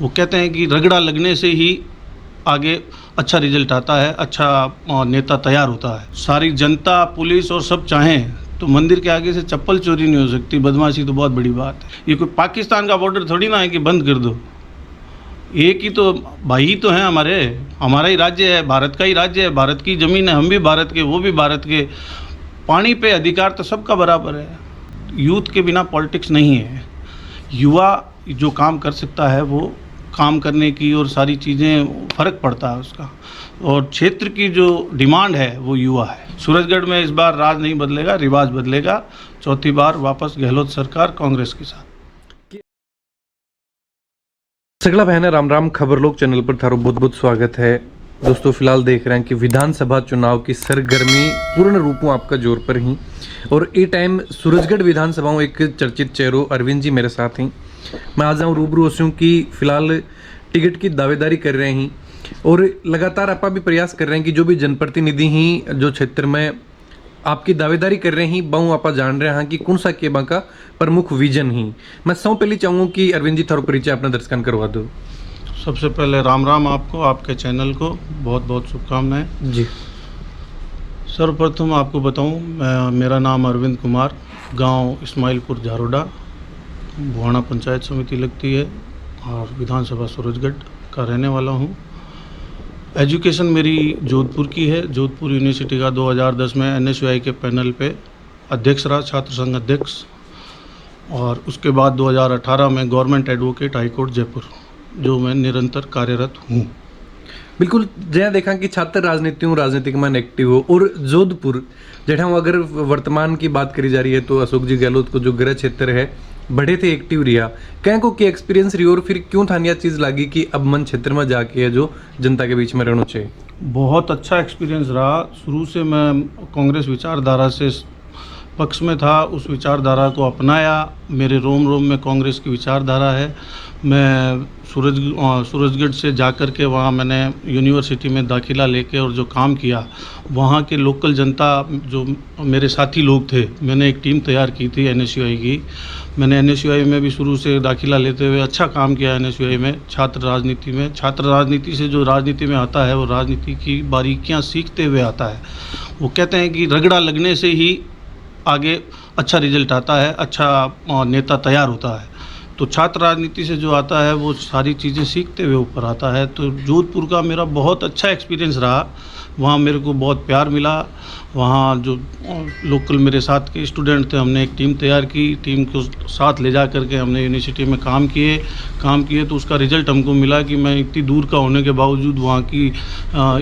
वो कहते हैं कि रगड़ा लगने से ही आगे अच्छा रिजल्ट आता है, अच्छा नेता तैयार होता है। सारी जनता, पुलिस और सब चाहें तो मंदिर के आगे से चप्पल चोरी नहीं हो सकती। बदमाशी तो बहुत बड़ी बात है। ये कोई पाकिस्तान का बॉर्डर थोड़ी ना है कि बंद कर दो। एक ही तो भाई ही तो हैं हमारे, हमारा ही राज्य है, भारत का ही राज्य है, भारत की ज़मीन है, हम भी भारत के, वो भी भारत के। पानी पे अधिकार तो सबका बराबर है। यूथ के बिना पॉलिटिक्स नहीं है। युवा जो काम कर सकता है वो काम करने की और सारी चीज़ें फ़र्क पड़ता है उसका, और क्षेत्र की जो डिमांड है वो युवा है। सूरजगढ़ में इस बार राज नहीं बदलेगा, रिवाज बदलेगा। चौथी बार वापस गहलोत सरकार कांग्रेस के साथ। सगला बहन राम राम। खबर लोग चैनल पर थारो बहुत बहुत स्वागत है। दोस्तों फिलहाल देख रहे हैं कि विधानसभा चुनाव की सरगर्मी पूर्ण रूप में आपका जोर पर ही, और ये टाइम सूरजगढ़ विधानसभा में एक चर्चित चेहरों अरविंद जी मेरे साथ हैं। मैं आज आऊँ रूबरू हूँ कि फिलहाल टिकट की दावेदारी कर रहे हैं, और लगातार आप भी प्रयास कर रहे हैं कि जो भी जनप्रतिनिधि ही जो क्षेत्र में आपकी दावेदारी कर रहे हैं बहु आप जान रहे हैं कि कौन सा केबा का प्रमुख विजन ही। मैं सौ पहले चाहूँगा कि अरविंद जी थारो परिचय अपना दर्शकन करवा दो। सबसे पहले राम राम आपको, आपके चैनल को बहुत बहुत शुभकामनाएं जी। सर्वप्रथम आपको बताऊं, मेरा नाम अरविंद कुमार, गांव इस्माइलपुर झारोडा, बुहाना पंचायत समिति लगती है, और विधानसभा सूरजगढ़ का रहने वाला हूं। एजुकेशन मेरी जोधपुर की है। जोधपुर यूनिवर्सिटी का 2010 में NSUI के पैनल पे अध्यक्ष रहा, छात्र संघ अध्यक्ष, और उसके बाद 2018 में गवर्नमेंट एडवोकेट हाईकोर्ट जयपुर, जो मैं निरंतर कार्यरत हूँ। बिल्कुल जहाँ देखा कि छात्र राजनीतिक में एक्टिव हो, और जोधपुर जहाँ अगर वर्तमान की बात करी जा रही है तो अशोक जी गहलोत को जो गृह क्षेत्र है बड़े थे एक्टिव रिया, कहीं को क्या एक्सपीरियंस रही, और फिर क्यों थानिया चीज़ लगी कि अब मन क्षेत्र में जाके है जो जनता के बीच में रहना चाहिए? बहुत अच्छा एक्सपीरियंस रहा। शुरू से मैं कांग्रेस विचारधारा से पक्ष में था, उस विचारधारा को अपनाया। मेरे रोम रोम में कांग्रेस की विचारधारा है। मैं सूरजगढ़ से जाकर के वहाँ मैंने यूनिवर्सिटी में दाखिला लेके और जो काम किया, वहाँ के लोकल जनता जो मेरे साथी लोग थे, मैंने एक टीम तैयार की थी NSUI की। मैंने NSUI में भी शुरू से दाखिला लेते हुए अच्छा काम किया। NSUI में छात्र राजनीति से जो राजनीति में आता है वो राजनीति की बारीकियाँ सीखते हुए आता है। वो कहते हैं कि रगड़ा लगने से ही आगे अच्छा रिजल्ट आता है, अच्छा नेता तैयार होता है। तो छात्र राजनीति से जो आता है वो सारी चीज़ें सीखते हुए ऊपर आता है। तो जोधपुर का मेरा बहुत अच्छा एक्सपीरियंस रहा। वहाँ मेरे को बहुत प्यार मिला। वहाँ जो लोकल मेरे साथ के स्टूडेंट थे, हमने एक टीम तैयार की। टीम को साथ ले जा करके हमने यूनिवर्सिटी में काम किए तो उसका रिज़ल्ट हमको मिला कि मैं इतनी दूर का होने के बावजूद वहाँ की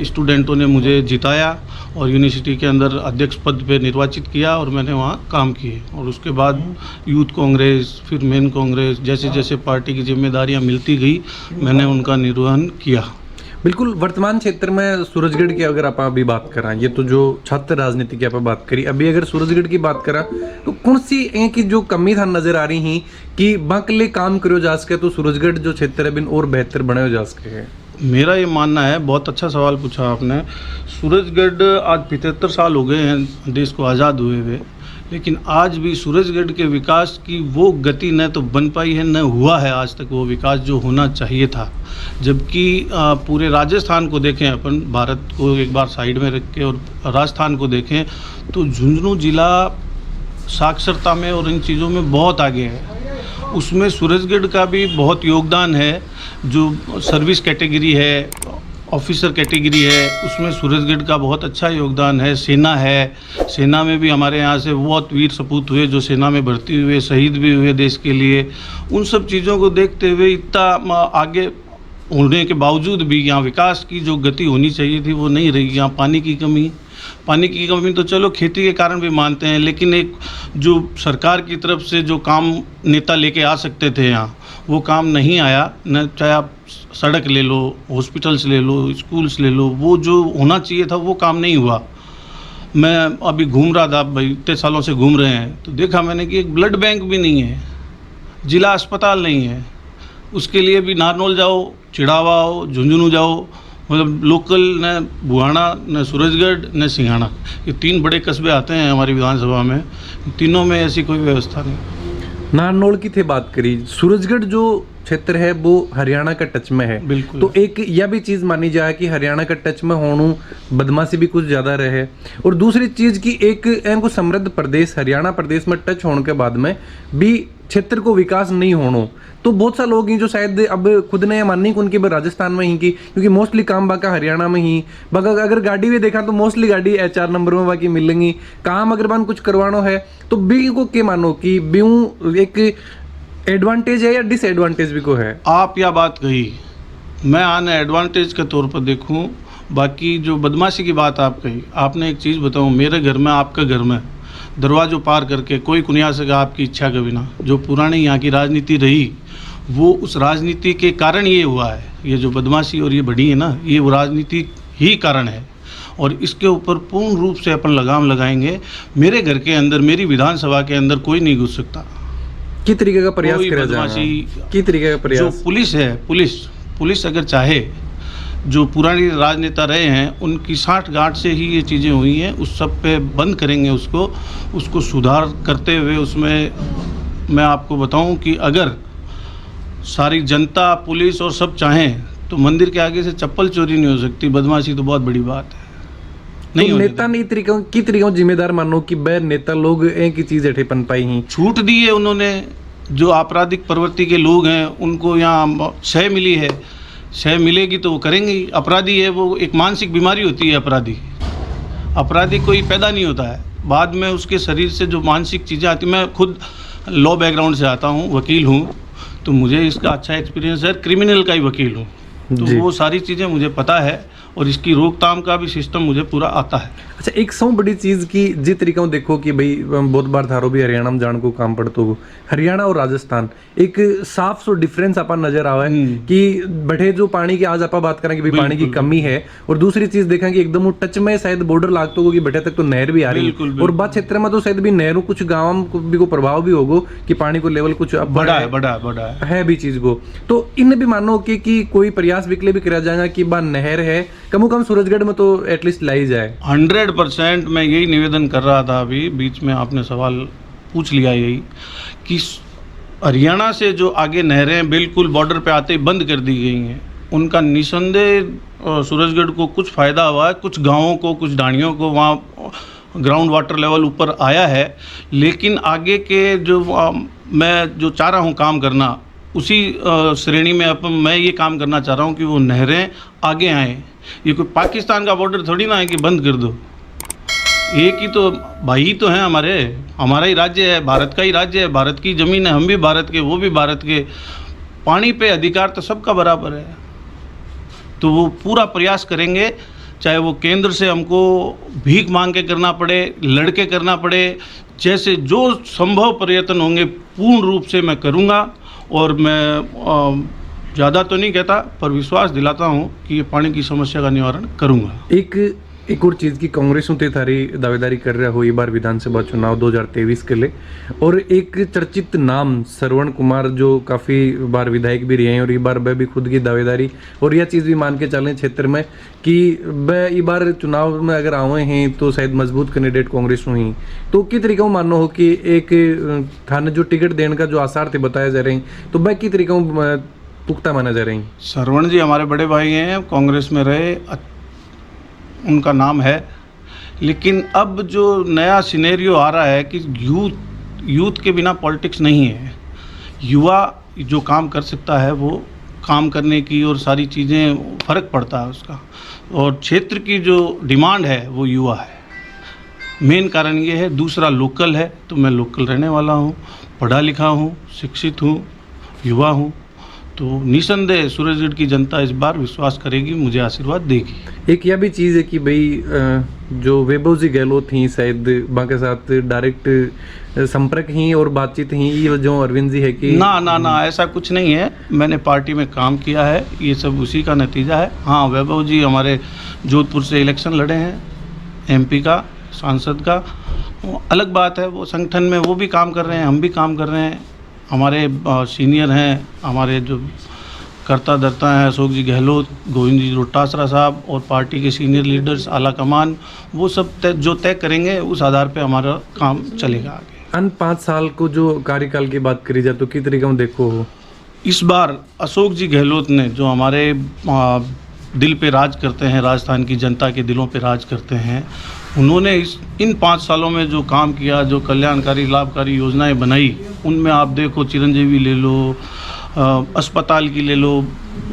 स्टूडेंटों ने मुझे जिताया और यूनिवर्सिटी के अंदर अध्यक्ष पद पे निर्वाचित किया, और मैंने वहाँ काम किए। और उसके बाद यूथ कांग्रेस, फिर मेन कांग्रेस, जैसे जैसे पार्टी की जिम्मेदारियाँ मिलती गई मैंने उनका निर्वहन किया। बिल्कुल वर्तमान क्षेत्र में सूरजगढ़ की अगर आप अभी बात करें, ये तो जो छात्र राजनीति की आप बात करी, अभी अगर सूरजगढ़ की बात करा तो कौन सी की जो कमी था नजर आ रही है कि बाकले काम करो जा सके तो सूरजगढ़ जो क्षेत्र है बिन और बेहतर बनाया जा सके है? मेरा ये मानना है, बहुत अच्छा सवाल पूछा आपने। सूरजगढ़ आज 75 साल हो गए हैं देश को आज़ाद हुए हुए, लेकिन आज भी सूरजगढ़ के विकास की वो गति न तो बन पाई है, न हुआ है आज तक वो विकास जो होना चाहिए था। जबकि पूरे राजस्थान को देखें, अपन भारत को एक बार साइड में रख के और राजस्थान को देखें तो झुंझुनू जिला साक्षरता में और इन चीज़ों में बहुत आगे है। उसमें सूरजगढ़ का भी बहुत योगदान है। जो सर्विस कैटेगरी है, ऑफिसर कैटेगरी है, उसमें सूरजगढ़ का बहुत अच्छा योगदान है। सेना में भी हमारे यहाँ से बहुत वीर सपूत हुए जो सेना में भर्ती हुए, शहीद भी हुए देश के लिए। उन सब चीज़ों को देखते हुए इतना आगे होने के बावजूद भी यहाँ विकास की जो गति होनी चाहिए थी वो नहीं रही। यहाँ पानी की कमी तो चलो खेती के कारण भी मानते हैं, लेकिन एक जो सरकार की तरफ से जो काम नेता लेके आ सकते थे यहाँ, वो काम नहीं आया। न चाहे आप सड़क ले लो, हॉस्पिटल्स ले लो, स्कूल्स ले लो, वो जो होना चाहिए था वो काम नहीं हुआ। मैं अभी घूम रहा था, भाई इतने सालों से घूम रहे हैं, तो देखा मैंने कि एक ब्लड बैंक भी नहीं है, जिला अस्पताल नहीं है। उसके लिए भी नारनौल जाओ, चिड़ावा आओ, झुंझुनू जाओ, मतलब लोकल न बुहाना, न सूरजगढ़, न सिंघाना, ये 3 बड़े कस्बे आते हैं हमारी विधानसभा में, तीनों में ऐसी कोई व्यवस्था नहीं। नारनौल की थे बात करी, सूरजगढ़ जो क्षेत्र है वो हरियाणा का टच में है। बिल्कुल। तो एक यह भी चीज मानी जाए कि हरियाणा का टच में होने बदमाशी भी कुछ ज्यादा रहे, और दूसरी चीज की एक इनको समृद्ध प्रदेश हरियाणा प्रदेश में टच होने के बाद में भी क्षेत्र को विकास नहीं होना, तो बहुत सा लोग हैं जो शायद अब खुद ने माननी कि उनकी राजस्थान में ही की, क्योंकि मोस्टली काम बाका हरियाणा में ही बाका। अगर गाड़ी भी देखा तो मोस्टली गाड़ी HR नंबर में बाकी मिलेंगी, काम अगर बान कुछ करवाना है तो बी को क्या मानो कि ब्यू एक एडवांटेज है या डिसएडवांटेज भी को है? आप यह बात कही, मैं आने एडवांटेज के तौर पर देखूं। बाकी जो बदमाशी की बात आप कही, आपने एक चीज़ बताऊं, मेरे घर में आपके घर में दरवाज़ों पार करके कोई कुनिया सका आपकी इच्छा के बिना, जो पुरानी यहाँ की राजनीति रही वो उस राजनीति के कारण ये हुआ है। ये जो बदमाशी और ये बढ़ी है ना, ये वो राजनीति ही कारण है, और इसके ऊपर पूर्ण रूप से अपन लगाम लगाएंगे। मेरे घर के अंदर, मेरी विधानसभा के अंदर कोई नहीं घुस सकता। किस तरीके का प्रयास कोई करा जाएगा? बदमाशी, किस तरीके का प्रयास? जो पुलिस है, पुलिस अगर चाहे, जो पुरानी राजनेता रहे हैं उनकी साठ गांठ से ही ये चीज़ें हुई हैं, उस सब पे बंद करेंगे, उसको सुधार करते हुए। उसमें मैं आपको बताऊं कि अगर सारी जनता, पुलिस और सब चाहें तो मंदिर के आगे से चप्पल चोरी नहीं हो सकती। बदमाशी तो बहुत बड़ी बात है, नहीं तो होने नेता नहीं तरीकों की तरीकों जिम्मेदार मानो कि बै नेता लोग एक ही चीज अठे पन पाई ही छूट दी है उन्होंने। जो आपराधिक प्रवृत्ति के लोग हैं उनको यहाँ शय मिली है, शय मिलेगी तो वो करेंगे ही। अपराधी है वो, एक मानसिक बीमारी होती है अपराधी कोई पैदा नहीं होता है, बाद में उसके शरीर से जो मानसिक चीज़ें आती। मैं खुद लॉ बैकग्राउंड से आता हूँ, वकील हूँ, तो मुझे इसका अच्छा एक्सपीरियंस है। क्रिमिनल का ही वकील हूँ, तो वो सारी चीज़ें मुझे पता है, और इसकी रोकथाम का भी सिस्टम मुझे पूरा आता है। अच्छा, एक सौ बड़ी चीज की जिस तरीका देखो कि भाई बहुत बार थारो भी हरियाणा में जान को काम पड़तो हो, हरियाणा और राजस्थान एक साफ सो डिफरेंस आपा नजर आवा है कि बैठे जो पानी की आज आपा बात करें कि भाई पानी की कमी है, और दूसरी चीज देखा कि एकदम टच में शायद बॉर्डर लागतो हो कि बैठे तक तो नहर भी आ रही है, और बात क्षेत्र में तो शायद भी नहरों कुछ गाँव भी को प्रभाव भी होगो कि पानी को लेवल कुछ बड़ा है भी चीज को। तो इन भी मानो कि कोई प्रयास विकले भी करा जाएगा कि बा नहर है कम सूरजगढ़ में तो एटलीस्ट लाई जाए। 100% मैं यही निवेदन कर रहा था, अभी बीच में आपने सवाल पूछ लिया यही कि हरियाणा से जो आगे नहरें बिल्कुल बॉर्डर पे आते ही बंद कर दी गई हैं, उनका निसंदेह सूरजगढ़ को कुछ फ़ायदा हुआ है। कुछ गांवों को, कुछ डाणियों को वहाँ ग्राउंड वाटर लेवल ऊपर आया है, लेकिन आगे के जो मैं जो चाह रहा हूँ काम करना, उसी श्रेणी में अब मैं ये काम करना चाह रहा हूँ कि वो नहरें आगे आएँ। ये कोई पाकिस्तान का बॉर्डर थोड़ी ना है कि बंद कर दो, एक ही तो भाई ही तो हैं हमारा ही राज्य है, भारत का ही राज्य है, भारत की ज़मीन है, हम भी भारत के, वो भी भारत के। पानी पे अधिकार तो सबका बराबर है, तो वो पूरा प्रयास करेंगे, चाहे वो केंद्र से हमको भीख मांग के करना पड़े, लड़के करना पड़े, जैसे जो संभव प्रयत्न होंगे पूर्ण रूप से मैं करूँगा। और मैं ज़्यादा तो नहीं कहता, पर विश्वास दिलाता हूँ कि ये पानी की समस्या का निवारण करूँगा। एक और चीज़ की कांग्रेस ते थारी दावेदारी कर रहा हो ये बार विधानसभा चुनाव 2023 के लिए, और एक चर्चित नाम श्रवण कुमार जो काफ़ी बार विधायक भी रहे हैं, और ये बार वह भी खुद की दावेदारी और यह चीज़ भी मान के चलें क्षेत्र में कि वह ये बार चुनाव में अगर आए हैं तो शायद मजबूत कैंडिडेट कांग्रेस हुई। तो किस तरीका मानना हो कि एक थाने जो टिकट देने का जो आसार थे बताए जा रहे हैं, तो वह किस तरीका पुख्ता माना जा रही? श्रवण जी हमारे बड़े भाई हैं, कांग्रेस में रहे, उनका नाम है, लेकिन अब जो नया सिनेरियो आ रहा है कि यूथ के बिना पॉलिटिक्स नहीं है। युवा जो काम कर सकता है वो काम करने की, और सारी चीज़ें फ़र्क पड़ता है उसका, और क्षेत्र की जो डिमांड है वो युवा है। मेन कारण ये है। दूसरा लोकल है, तो मैं लोकल रहने वाला हूँ, पढ़ा लिखा हूँ, शिक्षित हूँ, युवा हूँ, तो निसंदेह सूरजगढ़ की जनता इस बार विश्वास करेगी, मुझे आशीर्वाद देगी। एक यह भी चीज़ है कि भाई जो वैभव जी गहलोत थी शायद बां के साथ डायरेक्ट संपर्क ही और बातचीत ही, ये जो अरविंद जी है कि ना ऐसा कुछ नहीं है। मैंने पार्टी में काम किया है, ये सब उसी का नतीजा है। हाँ, वैभव जी हमारे जोधपुर से इलेक्शन लड़े हैं, MP का, सांसद का, अलग बात है। वो संगठन में वो भी काम कर रहे हैं, हम भी काम कर रहे हैं। हमारे सीनियर हैं, हमारे जो कर्ता धर्ता हैं, अशोक जी गहलोत, गोविंद जी डोटासरा साहब, और पार्टी के सीनियर लीडर्स, आला कमान, वो सब जो तय करेंगे उस आधार पे हमारा काम चलेगा आगे। अन 5 साल को जो कार्यकाल की बात करी जाए तो किस तरीके में देखो हो? इस बार अशोक जी गहलोत ने जो हमारे दिल पे राज करते हैं, राजस्थान की जनता के दिलों पे राज करते हैं, उन्होंने इन 5 सालों में जो काम किया, जो कल्याणकारी लाभकारी योजनाएं बनाई, उनमें आप देखो चिरंजीवी ले लो, अस्पताल की ले लो,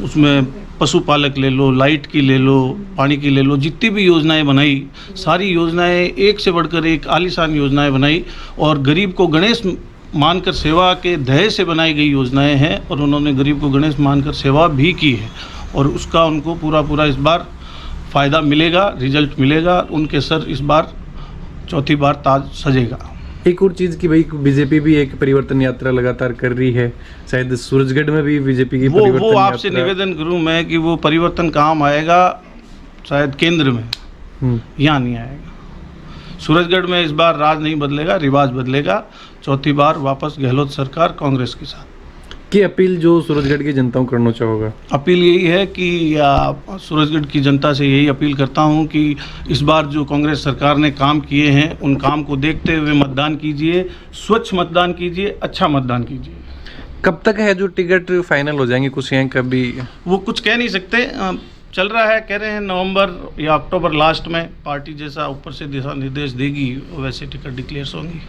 उसमें पशुपालक ले लो, लाइट की ले लो, पानी की ले लो, जितनी भी योजनाएं बनाई, सारी योजनाएं एक से बढ़कर एक आलीशान योजनाएं बनाई और गरीब को गणेश मानकर सेवा के ध्येय से बनाई गई योजनाएं हैं और उन्होंने गरीब को गणेश मानकर सेवा भी की है और उसका उनको पूरा इस बार फ़ायदा मिलेगा, रिजल्ट मिलेगा। उनके सर इस बार चौथी बार ताज सजेगा। एक और चीज़ कि भाई बीजेपी भी एक परिवर्तन यात्रा लगातार कर रही है, शायद सूरजगढ़ में भी बीजेपी की परिवर्तन वो आपसे यात्रा- निवेदन करूं मैं कि वो परिवर्तन काम आएगा शायद केंद्र में, यहाँ नहीं आएगा। सूरजगढ़ में इस बार राज नहीं बदलेगा, रिवाज बदलेगा। चौथी बार वापस गहलोत सरकार कांग्रेस के साथ। की अपील जो सूरजगढ़ की जनता को करना चाहोगा? अपील यही है कि सूरजगढ़ की जनता से यही अपील करता हूं कि इस बार जो कांग्रेस सरकार ने काम किए हैं उन काम को देखते हुए मतदान कीजिए, स्वच्छ मतदान कीजिए, अच्छा मतदान कीजिए। कब तक है जो टिकट फाइनल हो जाएंगे कुछ हैं कभी? वो कुछ कह नहीं सकते, चल रहा है, कह रहे हैं नवंबर या अक्टूबर लास्ट में पार्टी जैसा ऊपर से दिशा निर्देश देगी वैसे टिकट डिक्लेयर होंगी।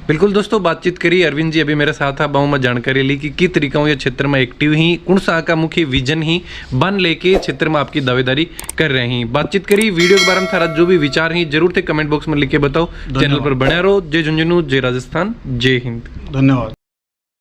बिल्कुल दोस्तों, बातचीत करी अरविंद जी अभी मेरे साथ बाहू में जानकारी ली कि किस तरीका ये क्षेत्र में एक्टिव ही कौन सा का मुख्य विजन ही बन लेके क्षेत्र में आपकी दावेदारी कर रहे हैं। बातचीत करी वीडियो के बारे में थारा जो भी विचार हैं जरूर थे कमेंट बॉक्स में लिख के बताओ। चैनल पर बने रहो। जय झुंझुनू, जय राजस्थान, जय हिंद। धन्यवाद।